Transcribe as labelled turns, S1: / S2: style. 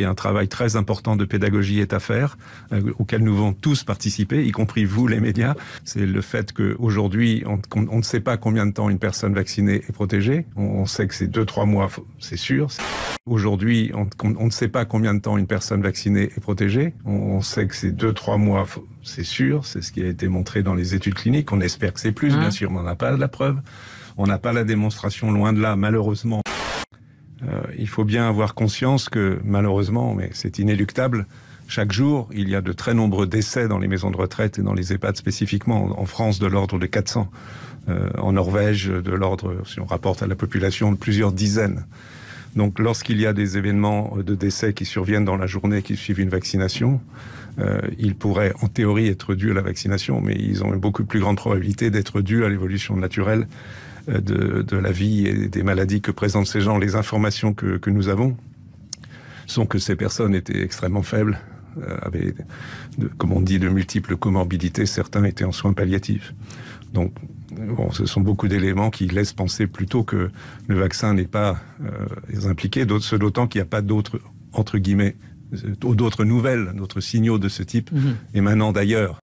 S1: Il y a un travail très important de pédagogie est à faire, auquel nous devons tous participer, y compris vous, les médias. C'est le fait qu'aujourd'hui, on ne sait pas combien de temps une personne vaccinée est protégée. On sait que c'est 2-3 mois, c'est sûr. Aujourd'hui, on ne sait pas combien de temps une personne vaccinée est protégée. On sait que c'est 2-3 mois, c'est sûr. C'est ce qui a été montré dans les études cliniques. On espère que c'est plus, bien sûr, mais on n'a pas la preuve. On n'a pas la démonstration, loin de là, malheureusement. Il faut bien avoir conscience que, malheureusement, mais c'est inéluctable, chaque jour, il y a de très nombreux décès dans les maisons de retraite et dans les EHPAD spécifiquement. En France, de l'ordre de 400. En Norvège, de l'ordre, si on rapporte à la population, de plusieurs dizaines. Donc, lorsqu'il y a des événements de décès qui surviennent dans la journée qui suivent une vaccination, ils pourraient, en théorie, être dus à la vaccination, mais ils ont une beaucoup plus grande probabilité d'être dus à l'évolution naturelle de la vie et des maladies que présentent ces gens. Les informations que nous avons sont que ces personnes étaient extrêmement faibles, avaient, comme on dit, de multiples comorbidités. Certains étaient en soins palliatifs. Donc, bon, ce sont beaucoup d'éléments qui laissent penser plutôt que le vaccin n'est pas impliqué, d'autant qu'il n'y a pas d'autres, entre guillemets, d'autres nouvelles, d'autres signaux de ce type émanant d'ailleurs.